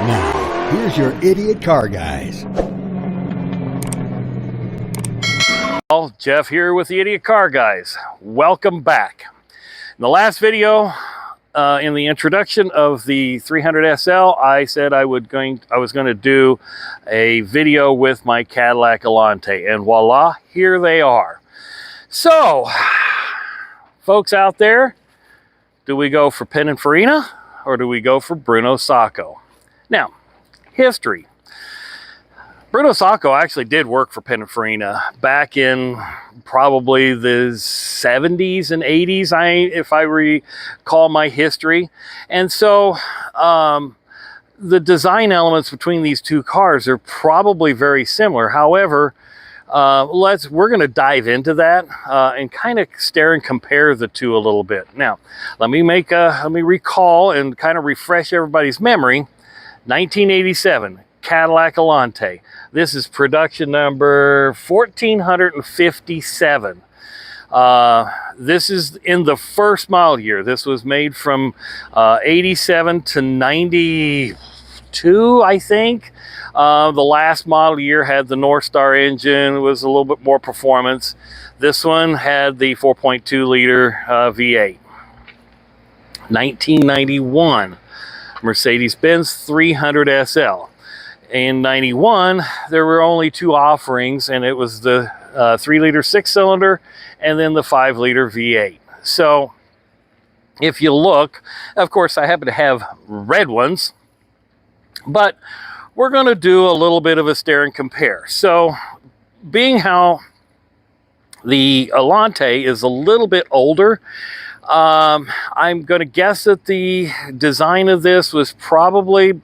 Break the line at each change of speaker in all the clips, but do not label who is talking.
Now, here's your idiot car guys.
Well, Jeff here with the Idiot Car Guys. Welcome back. In the last video, in the introduction of the 300 SL, I said I was going to do a video with my Cadillac Alante, and voila, here they are. So, folks out there, do we go for Pininfarina or do we go for Bruno Sacco? Now, history. Bruno Sacco actually did work for Pininfarina back in probably the 70s and 80s, if I recall my history. And so the design elements between these two cars are probably very similar. However, we're going to dive into that and kind of stare and compare the two a little bit. Now, let me recall and kind of refresh everybody's memory. 1987 Cadillac Alante. This is production number 1457. This is in the first model year. This was made from 87 to 92, I think. The last model year had the North Star engine, was a little bit more performance. This one had the 4.2 liter V8. 1991 Mercedes-Benz 300 SL. In 91, there were only two offerings, and it was the 3-liter 6-cylinder and then the 5-liter V8. So if you look, of course, I happen to have red ones, but we're going to do a little bit of a stare and compare. So being how the Alante is a little bit older, I'm going to guess that the design of this was probably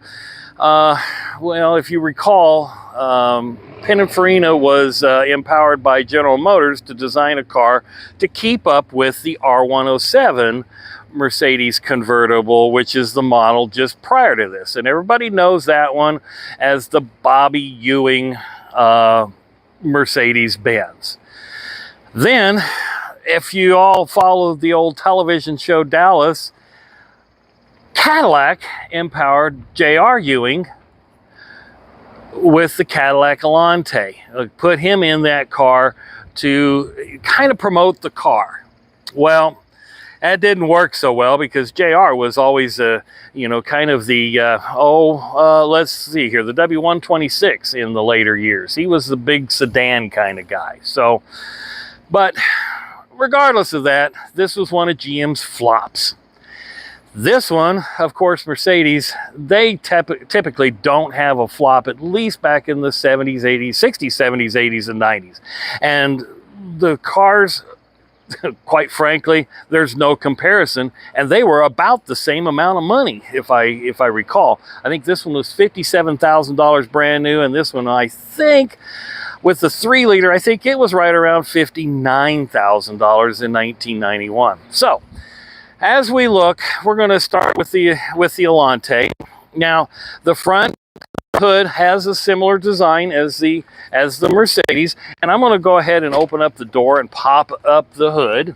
well, if you recall, Pininfarina was empowered by General Motors to design a car to keep up with the R107 Mercedes convertible, which is the model just prior to this. And everybody knows that one as the Bobby Ewing Mercedes-Benz. Then, if you all followed the old television show Dallas, Cadillac empowered J.R. Ewing with the Cadillac Alante. Put him in that car to kind of promote the car. Well, that didn't work so well because J.R. was always, kind of the, let's see here, the W126 in the later years. He was the big sedan kind of guy. So, but regardless of that, this was one of GM's flops. This one, of course, Mercedes, they typically don't have a flop, at least back in the 70s, 80s, 60s, 70s, 80s, and 90s. And the cars, quite frankly, there's no comparison. And they were about the same amount of money, if I recall. I think this one was $57,000 brand new, and this one, I think, with the 3-liter, I think it was right around $59,000 in 1991. So, as we look, we're going to start with the Alante. Now, the front hood has a similar design as the Mercedes, and I'm going to go ahead and open up the door and pop up the hood.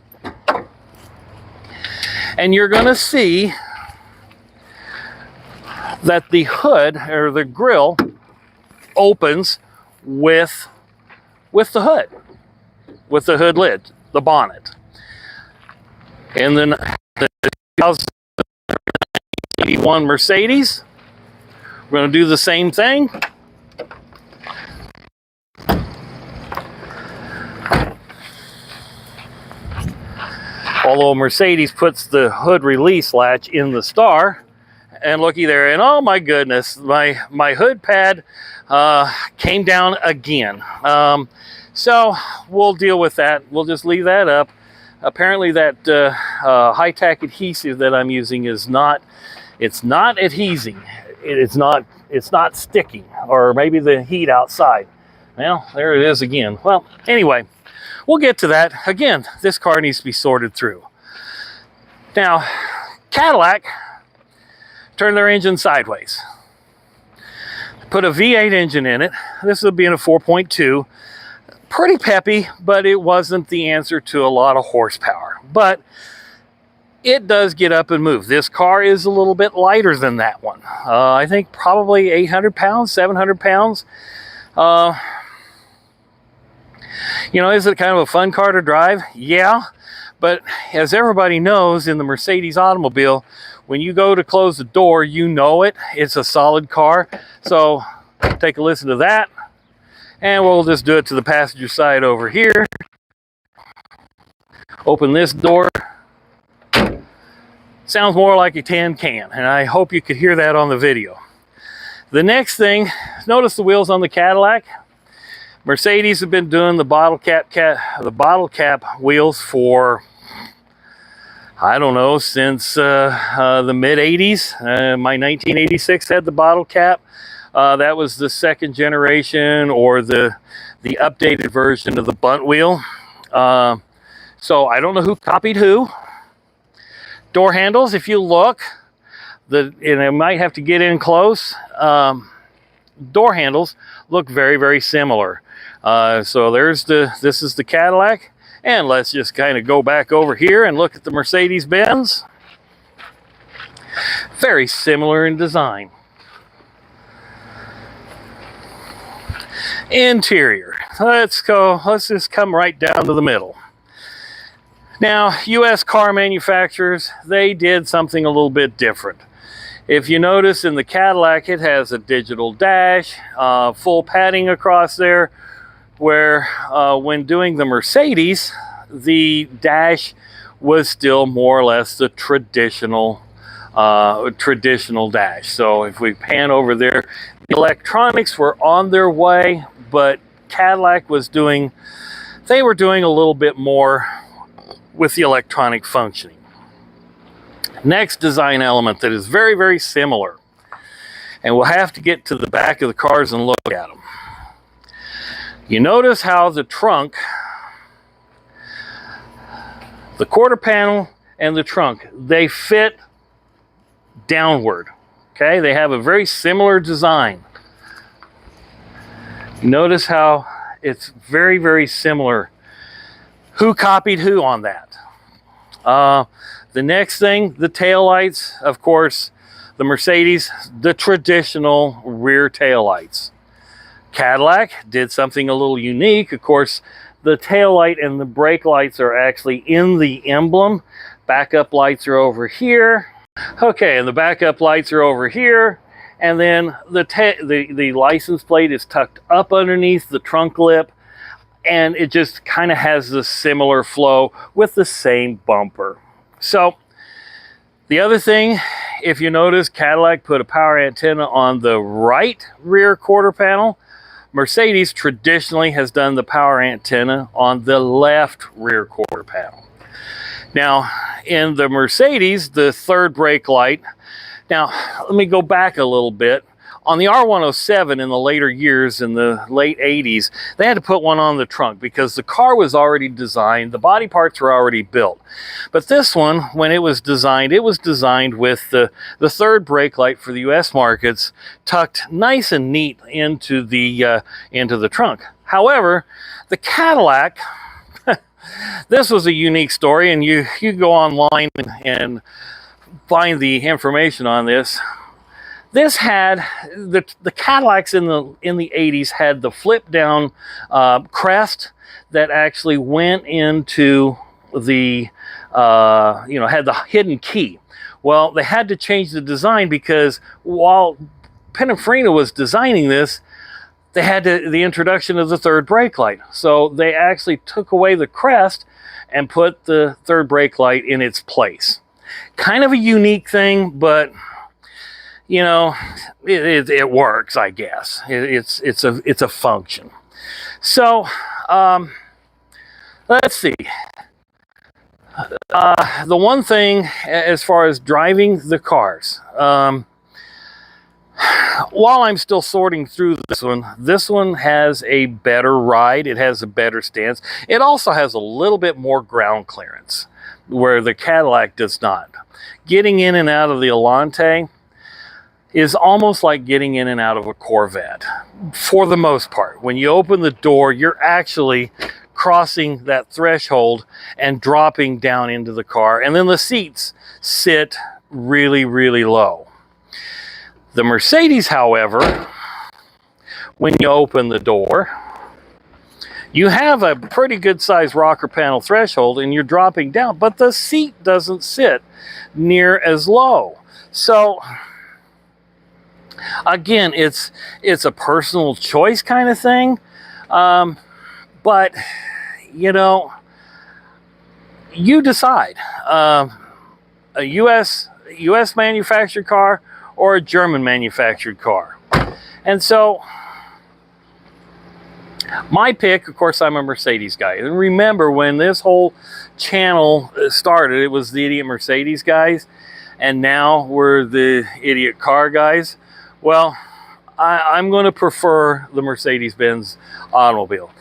And you're going to see that the hood, or the grille, opens with the hood lid, the bonnet. And then the 1981 Mercedes, we're going to do the same thing. Although Mercedes puts the hood release latch in the Star, and looky there, and oh my goodness, my hood pad came down again. So we'll deal with that. We'll just leave that up. Apparently that high-tack adhesive that I'm using is not adhesing. It's not sticking, or maybe the heat outside. Well, there it is again. Well, anyway, we'll get to that. Again, this car needs to be sorted through. Now, Cadillac turned their engine sideways. Put a V8 engine in it. This will be in a 4.2. Pretty peppy, but it wasn't the answer to a lot of horsepower. But it does get up and move. This car is a little bit lighter than that one. I think probably 800 pounds, 700 pounds. You know, is it kind of a fun car to drive? Yeah, but as everybody knows in the Mercedes automobile, when you go to close the door, you know it. It's a solid car. So take a listen to that, and we'll just do it to the passenger side over here. Open this door. Sounds more like a tin can, and I hope you could hear that on the video. The next thing, notice the wheels on the Cadillac. Mercedes have been doing the bottle cap wheels for, I don't know, since the mid 80s. My 1986 had the bottle cap. That was the second generation, or the updated version of the bunt wheel. So I don't know who copied who. Door handles, if you look, and I might have to get in close, door handles look very, very similar. So this is the Cadillac, and let's just kind of go back over here and look at the Mercedes-Benz. Very similar in design. Interior, let's just come right down to the middle. Now, U.S. car manufacturers, they did something a little bit different. If you notice in the Cadillac, it has a digital dash, full padding across there, where when doing the Mercedes, the dash was still more or less the traditional dash. So if we pan over there, the electronics were on their way, but Cadillac was doing a little bit more with the electronic functioning. Next design element that is very, very similar, and we'll have to get to the back of the cars and look at them. You notice how the trunk, the quarter panel and the trunk, they fit downward. Okay, they have a very similar design. You notice how it's very, very similar. Who copied who on that? The next thing, the taillights, of course, the Mercedes, the traditional rear taillights. Cadillac did something a little unique. Of course, the taillight and the brake lights are actually in the emblem. Backup lights are over here. Okay, and the backup lights are over here. And then the license plate is tucked up underneath the trunk lip. And it just kind of has the similar flow with the same bumper. So the other thing, if you notice, Cadillac put a power antenna on the right rear quarter panel. Mercedes traditionally has done the power antenna on the left rear quarter panel. Now, in the Mercedes, the third brake light, now let me go back a little bit. On the R107 in the later years, in the late 80s, they had to put one on the trunk because the car was already designed, the body parts were already built. But this one, when it was designed with the third brake light for the US markets tucked nice and neat into the trunk. However, the Cadillac, this was a unique story, and you go online and find the information on this. This had the Cadillacs in the 80s had the flip down crest that actually went into the had the hidden key. Well, they had to change the design because while Pininfarina was designing this, they had the introduction of the third brake light. So they actually took away the crest and put the third brake light in its place. Kind of a unique thing, but you know, it works, I guess. It's a function. So let's see. The one thing as far as driving the cars, while I'm still sorting through this one has a better ride. It has a better stance. It also has a little bit more ground clearance, where the Cadillac does not. Getting in and out of the Alante is almost like getting in and out of a Corvette, for the most part. When you open the door, you're actually crossing that threshold and dropping down into the car. And then the seats sit really, really low. The Mercedes, however, when you open the door, you have a pretty good sized rocker panel threshold and you're dropping down, but the seat doesn't sit near as low. So again, it's a personal choice kind of thing. But you know, you decide. A US manufactured car or a German manufactured car. And so my pick, of course, I'm a Mercedes guy. And remember, when this whole channel started, it was the Idiot Mercedes guys, and now we're the Idiot Car guys. Well, I'm going to prefer the Mercedes-Benz automobile.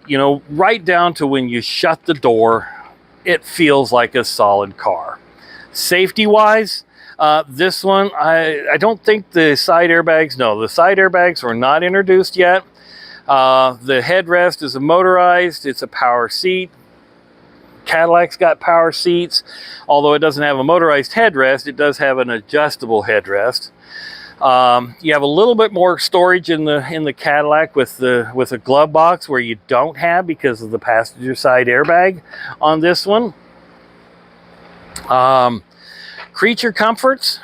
You know, right down to when you shut the door, it feels like a solid car. Safety-wise, this one, I don't think the side airbags, no, the side airbags were not introduced yet. The headrest is a motorized, it's a power seat. Cadillac's got power seats. Although it doesn't have a motorized headrest, it does have an adjustable headrest. You have a little bit more storage in the Cadillac with a glove box, where you don't have because of the passenger side airbag on this one. Creature comforts,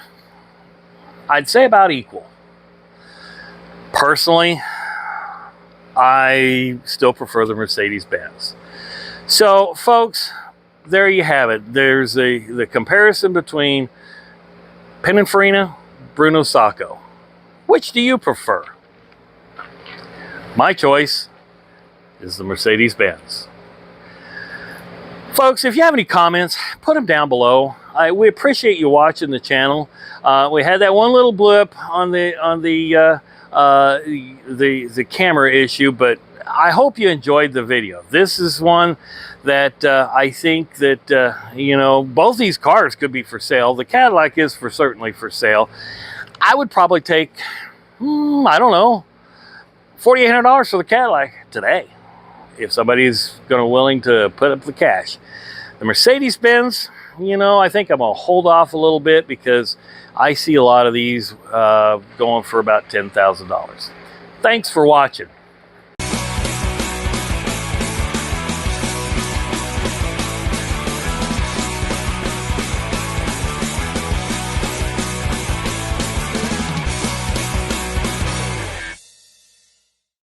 I'd say about equal. Personally, I still prefer the Mercedes-Benz. So, folks, there you have it. There's the comparison between Pininfarina, Bruno Sacco. Which do you prefer? My choice is the Mercedes-Benz. Folks, if you have any comments, put them down below. We appreciate you watching the channel. We had that one little blip on the camera issue, but I hope you enjoyed the video. This is one that I think that you know, both these cars could be for sale. The Cadillac is certainly for sale. I would probably take, I don't know, $4,800 for the Cadillac today, if somebody's willing to put up the cash. The Mercedes-Benz, you know, I think I'm gonna hold off a little bit because I see a lot of these going for about $10,000. Thanks for watching.